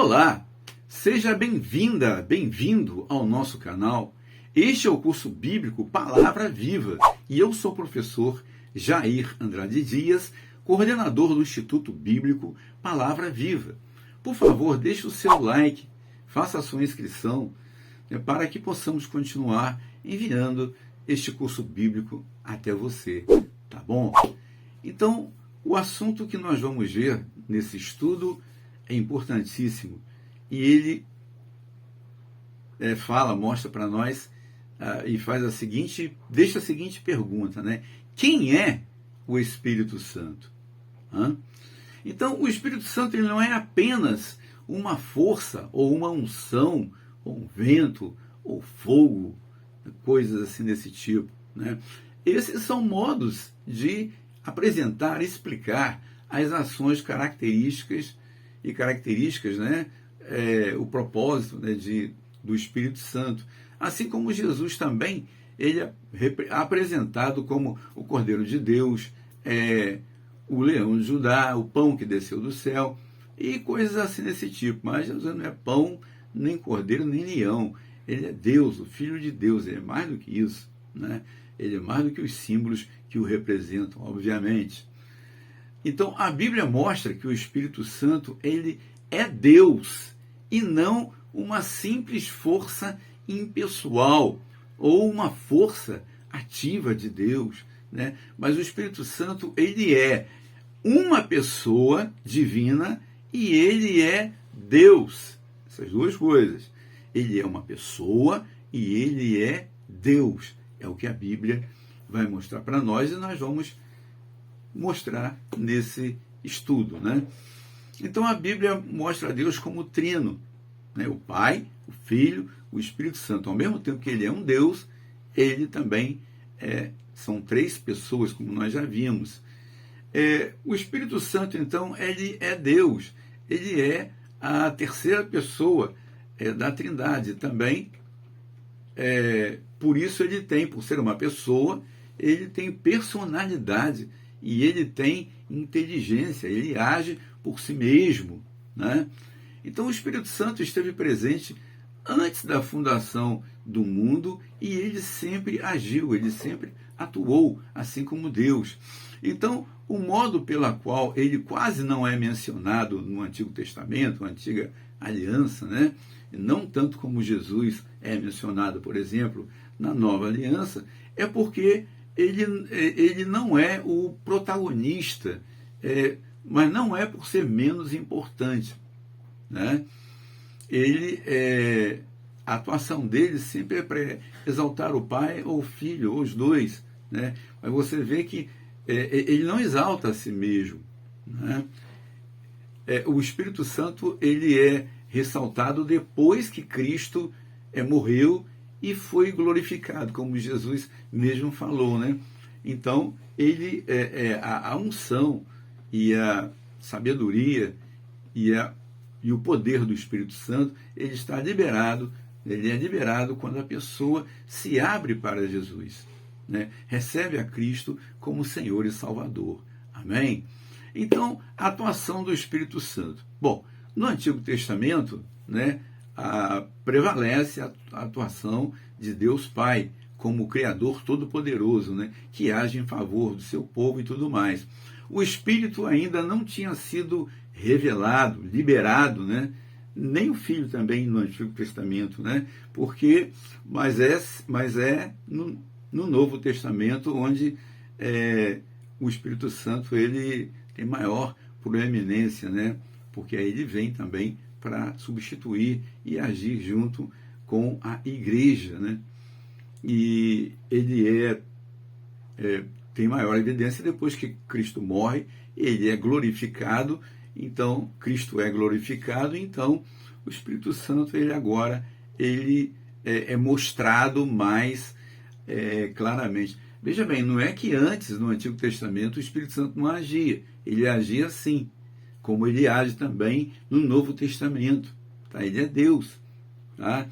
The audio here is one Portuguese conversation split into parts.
Olá, seja bem-vinda, bem-vindo ao nosso canal. Este é o curso bíblico Palavra Viva e eu sou o professor Jair Andrade Dias, coordenador do Instituto Bíblico Palavra Viva. Por favor, deixe o seu like, faça a sua inscrição, para que possamos continuar enviando este curso bíblico até você, tá bom? Então, o assunto que nós vamos ver nesse estudo é importantíssimo e ele mostra para nós e faz deixa a seguinte pergunta, né? Quem é o Espírito Santo? Então, o Espírito Santo ele não é apenas uma força ou uma unção, ou um vento, ou fogo, coisas assim desse tipo, né? Esses são modos de apresentar, explicar as ações características, né? O propósito, né, do Espírito Santo. Assim como Jesus também, ele é apresentado como o Cordeiro de Deus, o leão de Judá, o pão que desceu do céu, e coisas assim desse tipo. Mas Jesus não é pão, nem cordeiro, nem leão. Ele é Deus, o Filho de Deus, ele é mais do que isso, né? Ele é mais do que os símbolos que o representam, obviamente. Então, a Bíblia mostra que o Espírito Santo, ele é Deus, e não uma simples força impessoal, ou uma força ativa de Deus, né? Mas o Espírito Santo, ele é uma pessoa divina, e ele é Deus. Essas duas coisas. Ele é uma pessoa e ele é Deus. É o que a Bíblia vai mostrar para nós e nós vamos mostrar nesse estudo, né? Então a Bíblia mostra a Deus como trino, né? O Pai, o Filho, o Espírito Santo. Ao mesmo tempo que ele é um Deus, ele também são três pessoas, como nós já vimos. O Espírito Santo, então, ele é Deus. Ele é a terceira pessoa da Trindade também. Por isso ele tem, por ser uma pessoa, ele tem personalidade e ele tem inteligência, ele age por si mesmo, né? Então o Espírito Santo esteve presente antes da fundação do mundo e ele sempre agiu, ele sempre atuou, assim como Deus. Então, o modo pela qual ele quase não é mencionado no Antigo Testamento, na Antiga Aliança, né? Não tanto como Jesus é mencionado, por exemplo, na Nova Aliança, é porque ele não é o protagonista, mas não é por ser menos importante, né? A atuação dele sempre é para exaltar o Pai ou o Filho, ou os dois, né? Mas você vê que ele não exalta a si mesmo, né? O Espírito Santo ele é ressaltado depois que Cristo morreu e foi glorificado, como Jesus mesmo falou, né? Então, a unção e a sabedoria e o poder do Espírito Santo, ele é liberado quando a pessoa se abre para Jesus, né? Recebe a Cristo como Senhor e Salvador. Amém? Então, a atuação do Espírito Santo. Bom, no Antigo Testamento, né, prevalece a atuação de Deus Pai, como Criador Todo-Poderoso, né, que age em favor do seu povo e tudo mais. O Espírito ainda não tinha sido revelado, liberado, né, nem o Filho também no Antigo Testamento, né, mas é no Novo Testamento onde o Espírito Santo ele tem maior proeminência, né, porque aí ele vem também para substituir e agir junto com a igreja, né? E ele tem maior evidência depois que Cristo morre, ele é glorificado, então Cristo é glorificado, então o Espírito Santo ele agora é mostrado mais claramente. Veja bem, não é que antes, no Antigo Testamento, o Espírito Santo não agia, ele agia sim, como ele age também no Novo Testamento, tá? Ele é Deus, tá?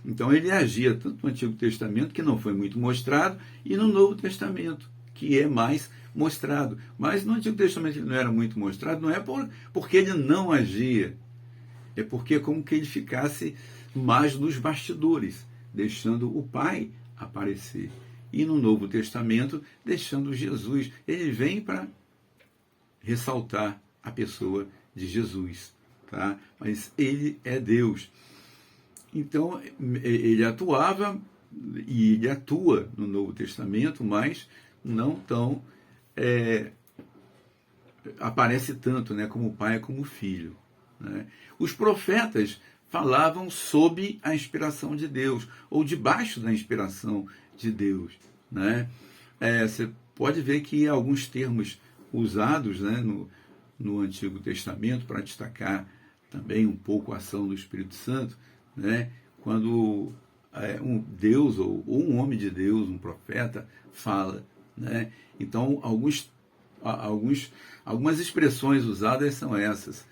Então ele agia tanto no Antigo Testamento, que não foi muito mostrado, e no Novo Testamento, que é mais mostrado. Mas no Antigo Testamento ele não era muito mostrado, não é porque ele não agia, É porque é como que ele ficasse mais nos bastidores, deixando o Pai aparecer. E no Novo Testamento, deixando Jesus. Ele vem para ressaltar a pessoa de Jesus, tá? Mas ele é Deus. Então, ele atuava e ele atua no Novo Testamento, mas não tão aparece tanto, né, como pai como filho, né? Os profetas falavam sob a inspiração de Deus, ou debaixo da inspiração de Deus, né? Você pode ver que alguns termos usados, né, no Antigo Testamento para destacar também um pouco a ação do Espírito Santo, né? Quando um Deus ou um homem de Deus, um profeta, fala, né? Então, algumas expressões usadas são essas.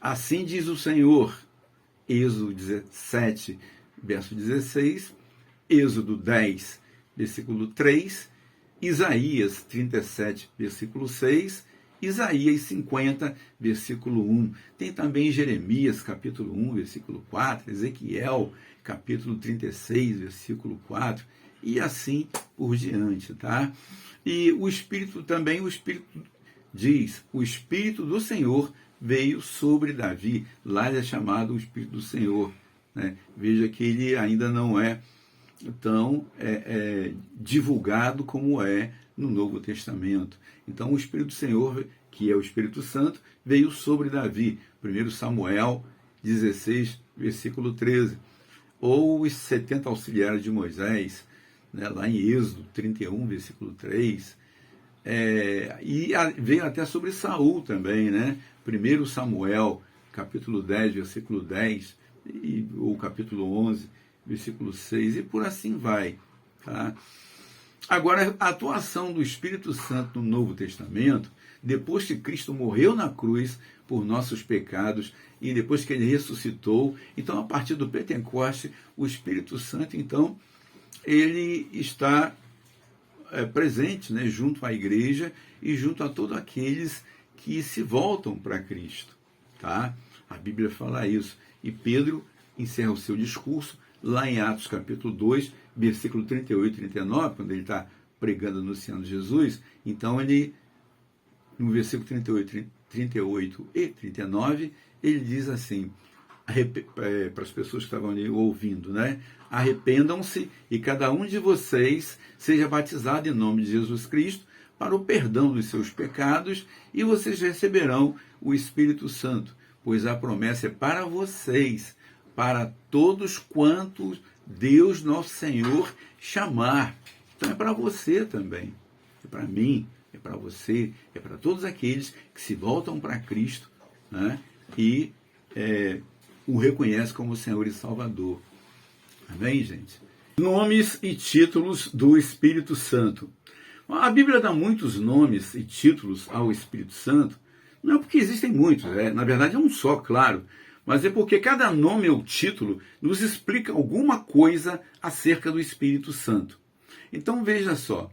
Assim diz o Senhor, Êxodo 17, verso 16, Êxodo 10, versículo 3, Isaías 37, versículo 6, Isaías 50, versículo 1. Tem também Jeremias, capítulo 1, versículo 4, Ezequiel, capítulo 36, versículo 4, e assim por diante, tá? E o Espírito também, o Espírito diz, o Espírito do Senhor veio sobre Davi. Lá ele é chamado o Espírito do Senhor, né? Veja que ele ainda não é tão divulgado como é no Novo Testamento. Então o Espírito do Senhor, que é o Espírito Santo, veio sobre Davi. 1 Samuel 16, versículo 13. Ou os 70 auxiliares de Moisés, né, lá em Êxodo 31, versículo 3. E veio até sobre Saul também, né? 1 Samuel, capítulo 10, versículo 10, ou capítulo 11, versículo 6, e por assim vai, tá? Agora, a atuação do Espírito Santo no Novo Testamento, depois que Cristo morreu na cruz por nossos pecados e depois que ele ressuscitou, então a partir do Pentecoste, o Espírito Santo, então, ele está presente, né, junto à igreja e junto a todos aqueles que se voltam para Cristo, tá? A Bíblia fala isso. E Pedro encerra o seu discurso lá em Atos capítulo 2, versículo 38 e 39, quando ele está pregando, anunciando Jesus. Então ele, no versículo 38 e 39, ele diz assim, para as pessoas que estavam ali ouvindo, né? Arrependam-se e cada um de vocês seja batizado em nome de Jesus Cristo para o perdão dos seus pecados e vocês receberão o Espírito Santo, pois a promessa é para vocês, para todos quantos Deus nosso Senhor chamar. Então é para você também, é para mim, é para você, é para todos aqueles que se voltam para Cristo, né? E o reconhece como Senhor e Salvador. Amém, gente? Nomes e títulos do Espírito Santo. A Bíblia dá muitos nomes e títulos ao Espírito Santo, não é porque existem muitos, na verdade é um só, claro, mas é porque cada nome ou título nos explica alguma coisa acerca do Espírito Santo. Então veja só,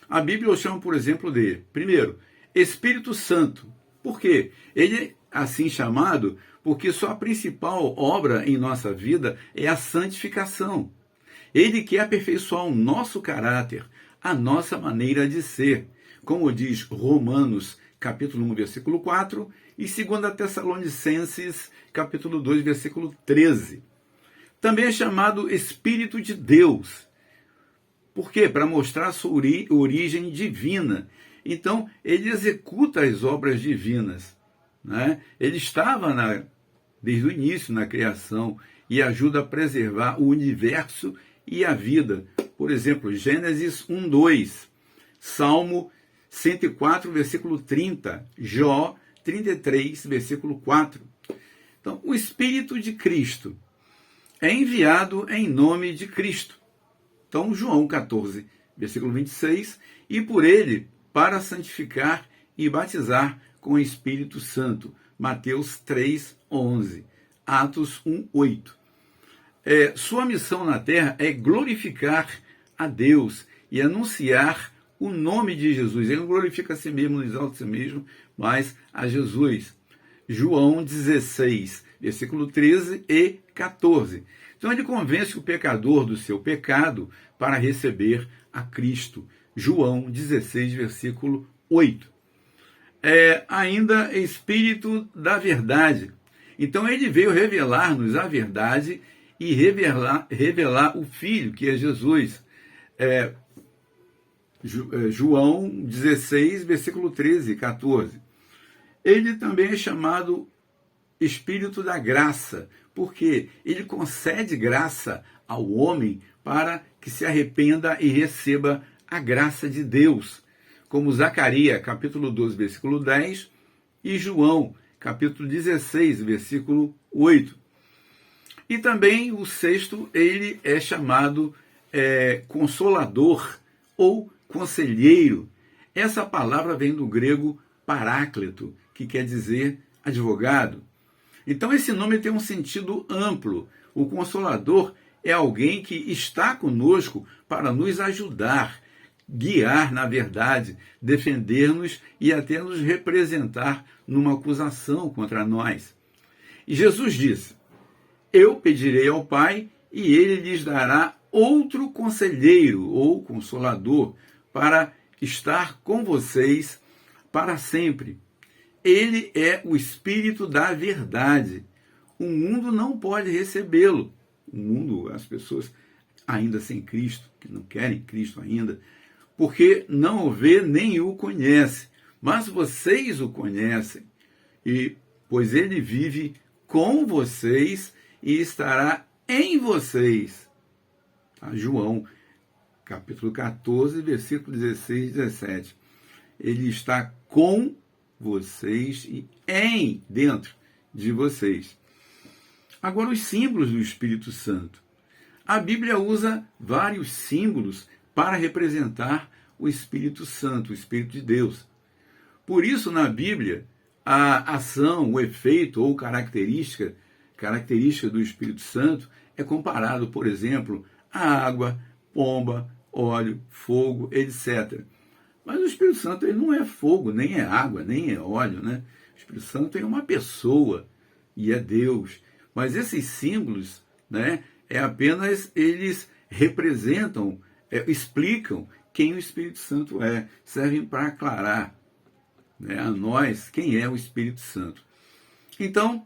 a Bíblia o chama, por exemplo, de, primeiro, Espírito Santo. Por quê? Ele é assim chamado porque sua principal obra em nossa vida é a santificação. Ele quer aperfeiçoar o nosso caráter, a nossa maneira de ser, como diz Romanos, capítulo 1, versículo 4, e 2 Tessalonicenses, capítulo 2, versículo 13. Também é chamado Espírito de Deus. Por quê? Para mostrar sua origem divina. Então, ele executa as obras divinas, né? Ele estava desde o início na criação e ajuda a preservar o universo e a vida. Por exemplo, Gênesis 1:2, Salmo 104, versículo 30, Jó 33, versículo 4. Então, o Espírito de Cristo é enviado em nome de Cristo. Então, João 14, versículo 26, e por ele para santificar e batizar com o Espírito Santo. Mateus 3, 11, Atos 1, 8. Sua missão na terra é glorificar a Deus e anunciar o nome de Jesus. Ele não glorifica a si mesmo, não exalta a si mesmo, mas a Jesus. João 16, versículo 13 e 14. Então ele convence o pecador do seu pecado para receber a Cristo. João 16, versículo 8. Ainda Espírito da verdade. Então ele veio revelar-nos a verdade e revelar o Filho, que é Jesus. João 16, versículo 13 e 14. Ele também é chamado Espírito da graça, porque ele concede graça ao homem para que se arrependa e receba a graça de Deus, como Zacarias, capítulo 12, versículo 10, e João, capítulo 16, versículo 8. E também o sexto, ele é chamado Consolador ou Conselheiro. Essa palavra vem do grego paráclito, que quer dizer advogado. Então esse nome tem um sentido amplo. O Consolador é alguém que está conosco para nos ajudar, guiar na verdade, defender-nos e até nos representar numa acusação contra nós. E Jesus disse: eu pedirei ao Pai e ele lhes dará outro conselheiro ou consolador para estar com vocês para sempre. Ele é o Espírito da verdade. O mundo não pode recebê-lo. O mundo, as pessoas ainda sem Cristo, que não querem Cristo ainda, porque não o vê nem o conhece. Mas vocês o conhecem, pois ele vive com vocês e estará em vocês. João, capítulo 14, versículo 16 e 17. Ele está com vocês e dentro de vocês. Agora, os símbolos do Espírito Santo. A Bíblia usa vários símbolos para representar o Espírito Santo, o Espírito de Deus. Por isso, na Bíblia, a ação, o efeito ou característica do Espírito Santo é comparado, por exemplo, a água, pomba, óleo, fogo, etc. Mas o Espírito Santo ele não é fogo, nem é água, nem é óleo, né? O Espírito Santo é uma pessoa e é Deus. Mas esses símbolos, né, apenas eles representam, explicam quem o Espírito Santo é, servem para aclarar, né, a nós quem é o Espírito Santo. Então,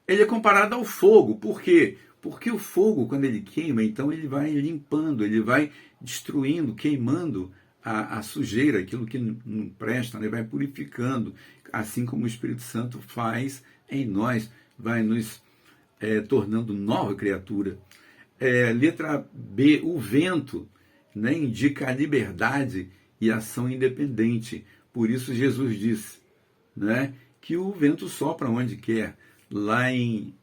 ele é comparado ao fogo. Por quê? Porque o fogo, quando ele queima, então ele vai limpando, ele vai destruindo, queimando a sujeira, aquilo que não presta, ele vai purificando, assim como o Espírito Santo faz em nós, vai nos tornando nova criatura. Letra B, o vento, né, indica a liberdade e ação independente. Por isso Jesus disse, né, que o vento sopra onde quer. Lá em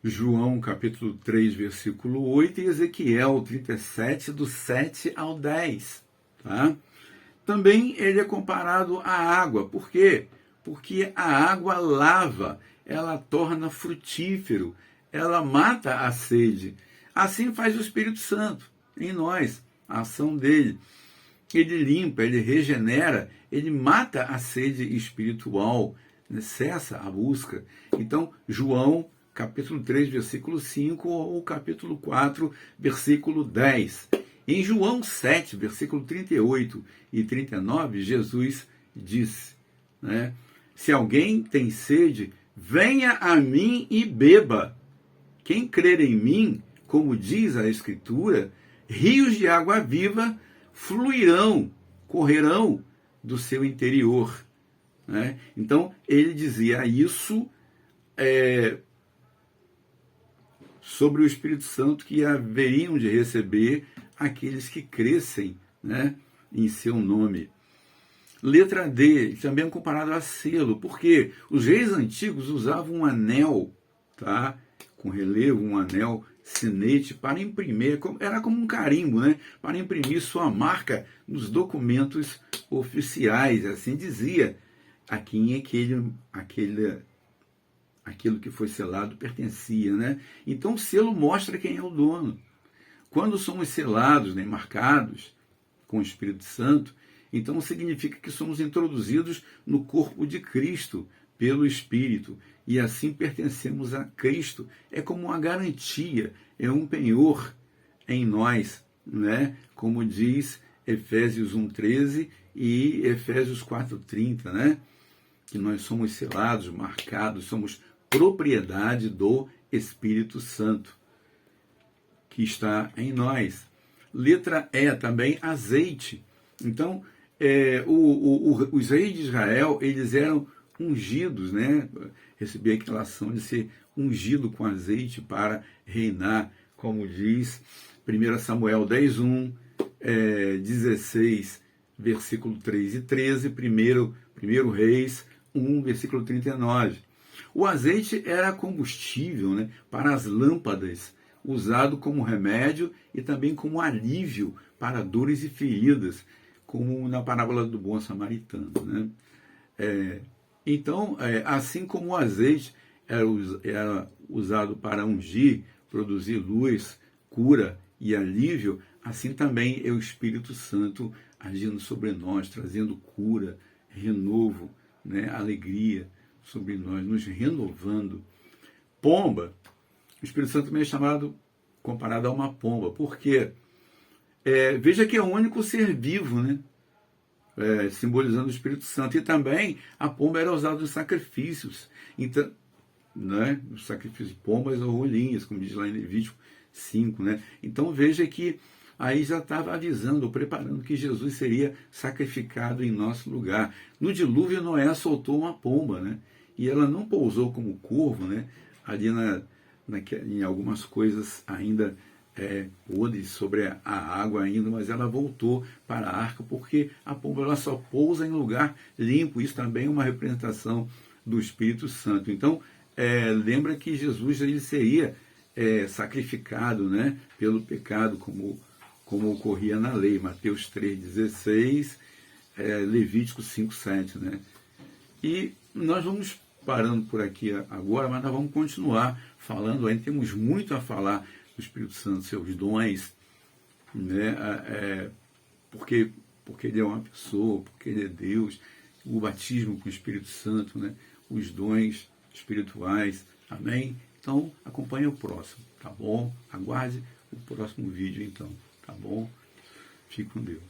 João capítulo 3, versículo 8 e Ezequiel 37, do 7 ao 10. Tá? Também ele é comparado à água. Por quê? Porque a água lava, ela torna frutífero, ela mata a sede. Assim faz o Espírito Santo em nós, a ação dele. Ele limpa, ele regenera, ele mata a sede espiritual, né? Cessa a busca. Então, João capítulo 3, versículo 5, ou capítulo 4, versículo 10. Em João 7, versículo 38 e 39, Jesus disse, né, se alguém tem sede, venha a mim e beba. Quem crer em mim, como diz a Escritura, rios de água viva fluirão, correrão do seu interior. Né? Então, ele dizia isso sobre o Espírito Santo que haveriam de receber aqueles que crescem, né, em seu nome. Letra D, também é comparado a selo, porque os reis antigos usavam um anel, tá, com relevo, um anel sinete para imprimir, era como um carimbo, né, para imprimir sua marca nos documentos oficiais, assim dizia a quem aquilo que foi selado pertencia, né? Então o selo mostra quem é o dono. Quando somos selados, né, marcados com o Espírito Santo, então significa que somos introduzidos no corpo de Cristo pelo Espírito, e assim pertencemos a Cristo. É como uma garantia, é um penhor em nós, né? Como diz Efésios 1,13 e Efésios 4,30, né? Que nós somos selados, marcados, somos propriedade do Espírito Santo, que está em nós. Letra E também, azeite. Então, os reis de Israel, eles eram ungidos, né? Receber aquela ação de ser ungido com azeite para reinar, como diz 1 Samuel 10:1, 16, versículo 3 e 13, 1 Reis 1, versículo 39. O azeite era combustível, né, para as lâmpadas, usado como remédio e também como alívio para dores e feridas, como na parábola do bom samaritano, né? Então, assim como o azeite era usado para ungir, produzir luz, cura e alívio, assim também é o Espírito Santo agindo sobre nós, trazendo cura, renovo, né, alegria sobre nós, nos renovando. Pomba, o Espírito Santo também é comparado a uma pomba. Por quê? Veja que é o único ser vivo, né? Simbolizando o Espírito Santo. E também a pomba era usada nos sacrifícios. Então, né, os sacrifícios de pombas ou rolinhas, como diz lá em Levítico 5. Né? Então veja que aí já estava avisando, preparando que Jesus seria sacrificado em nosso lugar. No dilúvio, Noé soltou uma pomba, né? E ela não pousou como corvo, né? Ali em algumas coisas ainda podres sobre a água ainda, mas ela voltou para a arca, porque a pomba ela só pousa em lugar limpo. Isso também é uma representação do Espírito Santo. Então, lembra que Jesus ele seria sacrificado, né, pelo pecado, como ocorria na lei, Mateus 3,16, Levítico 5,7. Né? E nós vamos parando por aqui agora, mas nós vamos continuar falando, ainda temos muito a falar do Espírito Santo, seus dons, né? Porque ele é uma pessoa, porque ele é Deus, o batismo com o Espírito Santo, né? Os dons espirituais, amém? Então, acompanhe o próximo, tá bom? Aguarde o próximo vídeo, então, tá bom? Fique com Deus.